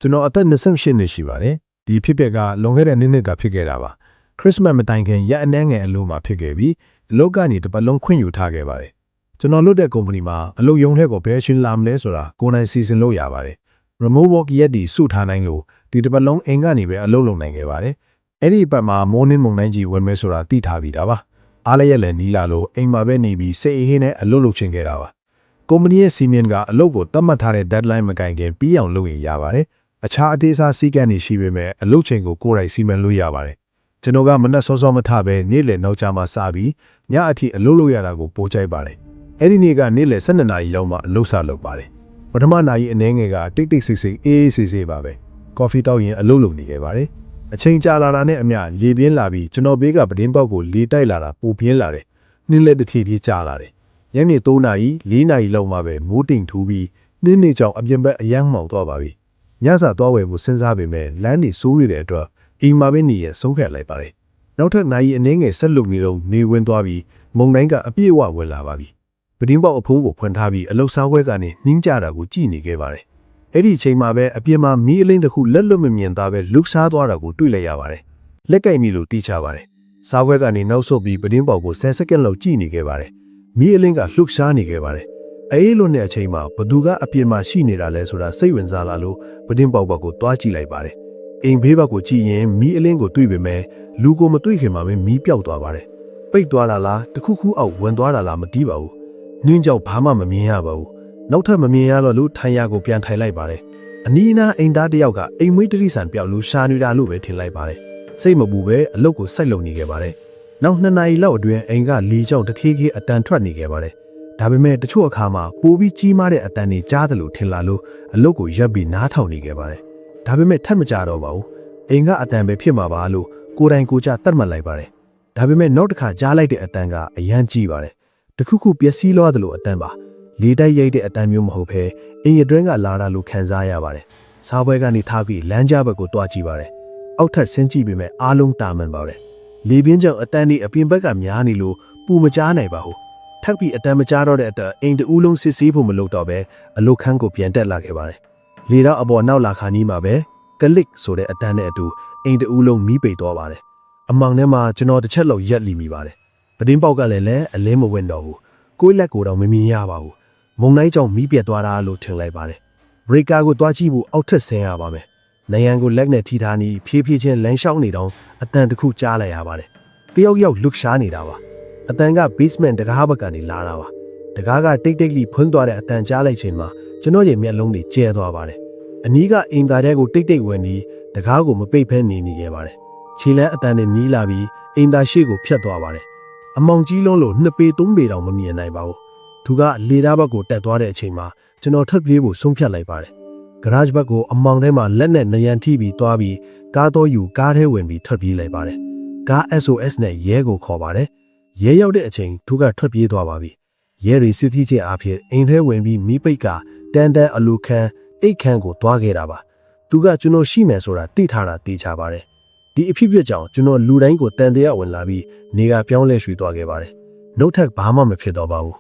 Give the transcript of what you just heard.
ကျွန်တော်အသက်28နှစ်ရှိပါတယ်ဒီဖြစ်ပျက်ကလွန်ခဲ့တဲ့နှစ်ကဖြစ်ခဲ့တာပါခရစ်စမတ်မတိုင်ခင်ရက်အနည်းငယ်အလို့မှာဖြစ်ခဲ့ပြီးအလုပ်ကနေတပတ်လုံးခွင့်ယူထားခဲ့ပါတယ်ကျွန်တော်လုပ်တဲ့ကုမ္ပဏီမှာအလုပ်ရုံးထဲကိုဘယ်ရှင်လာမလဲဆိုတာကိုယ်တိုင်စီစဉ်လို့ရပါတယ် remote work ရက်ဒီစုထားနိုင်လို့ဒီတပတ်လုံးအိမ်ကနေပဲအလုပ်လုပ်နိုင်ခဲ့ပါတယ်အဲ့ဒီအပတ်မှာ morning မုန်တိုင်းကြီးဝင်မယ်ဆိုတာသိထားပြီးတာပါအားလည်းလည်းနီးလာလို့အိမ်မှာပဲနေပြီးစိတ်အေးနဲ့အလုပ်လုပ်ချင်ခဲ့တာပါကုမ္ပဏီရဲ့စီမင်းကအလုပ်ကိုတတ်မှတ်ထားတဲ့ deadline မကင်ခင်ပြီးအောင်လုပ်ရင်ရပါတယ်အခြားအသေးစားစီးကံတွေရှိပေမဲ့အလုပ်ချိန်ကိုကိုယ်တိုင်စီမံလို့ရပါတယ်ကျွန်တော်ကမနက်စောစောမထပဲနေ့လယ်နောက်ကျမှစပြီးညအထိအလုပ်လုပ်ရတာကိုပိုကြိုက်ပါတယ်အဲ့ဒီနေ့ကနေ့လယ်12နာရီလောက်မှအလုပ်စလုပ်ပါတယ်ပထမနာရီအနည်းငယ်ကတိတ်တိတ်ဆိတ်ဆိတ်အေးအေးဆေးဆေးပါပဲကော်ဖီတောက်ရင်အလုပ်လုပ်နေခဲ့ပါတယ်အချိန်ကြာလာတာနဲ့အမျှလေပြင်းလာပြီးကျွန်တော်ဘေးကပတင်းပေါက်ကိုလေတိုက်လာတာပိုပြင်းလာတယ်နှင်းလက်တစ်ထည်ထည်ကြာလာတယ်ညနေ3နာရီ4နာရီလောက်မှပဲမိုးတိမ်ထူပြီးနှင်းနေကြောင်အပြင်ဘက်အယမ်းမှောင်သွားပါပြီညစာသွားဝယ်ဖို့စဉ်းစားပေမဲ့လမ်းတွေစိုးရတဲ့အတွက်အိမ်မှာပဲနေရဆုံးဖြတ်လိုက်ပါတယ်နောက်ထပ်နာရီအနည်းငယ်ဆက်လုပ်နေတော့နေဝင်သွားပြီးမုန်တိုင်းကအပြည့်အဝဝင်လာပါပြီပတင်းပေါက်အဖိုးကိုဖွင့်ထားပြီးအလုတ်စားပွဲကနေနှင်းကြတာကိုကြည့်နေခဲ့ပါတယ်အဲ့ဒီအချိန်မှာပဲအပြင်မှာမီးအလင်းတစ်ခုလက်လွတ်မမြင်သားပဲလှုပ်ရှားသွားတာကိုတွေ့လိုက်ရပါတယ်လက်ကင်မီလို့တီးချပါတယ်စားပွဲကနေနောက်ဆုတ်ပြီးပတင်းပေါက်ကို10စက္ကန့်လောက်ကြည့်နေခဲ့ပါတယ်မီးအလင်းကလှုပ်ရှားနေခဲ့ပါတယ်အေးလို့နဲ့အချိန်မှာဘသူကအပြင်မှာရှိနေတာလဲဆိုတာစိတ်ဝင်စားလာလို့ပတင်းပေါက်ဘက်ကိုတွားကြည့်လိုက်ပါတယ်အိမ်ဘေးဘက်ကိုကြည့်ရင်မီးအလင်းကိုတွေ့ပေမဲ့လူကိုမတွေ့ခင်မှာပဲမီးပျောက်သွားပါတယ်ပိတ်သွားတာလားတခုခုအောက်ဝင်သွားတာလားမသိပါဘူးနှင်းကြောင်ဘာမှမမြင်ရပါဘူးနောက်ထပ်မမြင်ရတော့လို့ထိုင်ရကိုပြန်ထိုင်လိုက်ပါတယ်အနီးအနားအိမ်သားတယောက်ကအိမ်မွေးတတိဆန်ပြောက်လို့ရှာနေတာလို့ပဲထင်လိုက်ပါတယ်စိတ်မပူပဲအလုတ်ကိုစိုက်လုံနေခဲ့ပါတယ်နောက်2နာရီလောက်အတွင်းအိမ်ကလေကြောင်တခေးခေးအတန်ထွက်နေခဲ့ပါတယ်ဒါပေမဲ့တချို့အခါမှာပိုပြီးကြီးမားတဲ့အတန်တွေကြားတယ်လို့ထင်လာလို့အလုတ်ကိုရပ်ပြီးနားထောင်နေခဲ့ပါတယ်ဒါပေမဲ့ထပ်မကြတော့ပါဘူးအိမ်ကအတန်ပဲဖြစ်မှာပါလို့ကိုယ်တိုင်ကိုယ်ကျတတ်မှတ်လိုက်ပါတယ်ဒါပေမဲ့နောက်တစ်ခါကြားလိုက်တဲ့အတန်ကအယမ်းကြီးပါတယ်တခုခုပျက်စီးသွားတယ်လို့အတန်ပါလေတိုက်ရိုက်တဲ့အတန်မျိုးမဟုတ်ဘဲအိမ်အတွင်းကလာတာလို့ခံစားရပါတယ်စားပွဲကနေထားပြီးလမ်းကြားဘက်ကိုတွားကြည့်ပါတယ်အောက်ထပ်ဆင်းကြည့်ပေမဲ့အားလုံးတာမှန်ပါတယ်လေပြင်းကြောင့်အတန်ဒီအပြင်ဘက်ကများနေလို့ပူမကြားနိုင်ပါဘူးထပ်ပြီးအတန်မကြားတော့တဲ့အတွက်အိမ်တူးလုံးစစ်ဆေးဖို့မလုပ်တော့ပဲအလုတ်ခန်းကိုပြန်တက်လာခဲ့ပါတယ်လေတော့အပေါ်နောက်လာခါနီးမှာပဲကလစ်ဆိုတဲ့အတန်နဲ့အတူအိမ်တူးလုံးမီးပိတ်သွားပါတယ်အမောင်ထဲမှာကျွန်တော်တစ်ချက်လောက်ရက်လီမိပါတယ်ပတင်းပေါက်ကလည်းအလင်းမဝင်တော့ဘူးကိုယ့်လက်ကိုယ်တော့မမြင်ရပါဘူးမုံတိုင်းကြောင့်မီးပြတ်သွားတာလို့ထင်လိုက်ပါတယ်ဘရိကာကိုတွားကြည့်ဖို့အောက်ထပ်ဆင်းရပါမယ်နယံကိုလက်နဲ့ထိထားပြီးဖြည်းဖြည်းချင်းလမ်းလျှောက်နေတော့အတန်တစ်ခုကြားလိုက်ရပါတယ်တယောက်ယောက်လှုပ်ရှားနေတာပါအတန်က basement တကားဘက်ကနေလာတာပါတကားကတိတ်တိတ်လေးဖွင့်သွားတဲ့အတန်ကြားလိုက်ချိန်မှာကျွန်တော်ရဲ့မျက်လုံးတွေကျဲသွားပါတယ်အနီးကအိမ်သားတဲ့ကိုတိတ်တိတ်ဝင်ပြီးတကားကိုမပိတ်ဖဲနေခဲ့ပါတယ်ခြေလမ်းအတန်နဲ့နီးလာပြီးအိမ်သားရှေ့ကိုဖြတ်သွားပါတယ်အမောင်ကြီးလုံးလို့2ပေ3ပေတောင်မမြင်နိုင်ပါဘူးသူကလေသားဘက်ကိုတက်သွားတဲ့အချိန်မှာကျွန်တော်ထပ်ပြေးဖို့ဆုံးဖြတ်လိုက်ပါတယ်ဂရတ်ဘက်ကိုအမောင်ထဲမှာလက်နဲ့နယံထိပြီးသွားပြီးကားတော်ယူကားထဲဝင်ပြီးထွက်ပြေးလိုက်ပါတယ်ကား SOS နဲ့ရဲကိုခေါ်ပါတယ်ရဲရောက်တဲ့အချိန်သူကထွက်ပြေးသွားပါပြီရဲတွေစစ်တီးချက်အဖြစ်အိမ်ထဲဝင်ပြီးမိပိတ်ကတန်အလူခန်းအိတ်ခန်းကိုသွားခဲ့တာပါသူကကျွန်တော်ရှိမယ်ဆိုတာသိထားတာသိချပါတယ်ဒီအဖြစ်ပြကြောင့်ကျွန်တော်လူတိုင်းကိုတန်တရားဝင်လာပြီးနေကပြောင်းလဲရွှေ့သွားခဲ့ပါတယ်နှုတ်ထက်ဘာမှမဖြစ်တော့ပါဘူး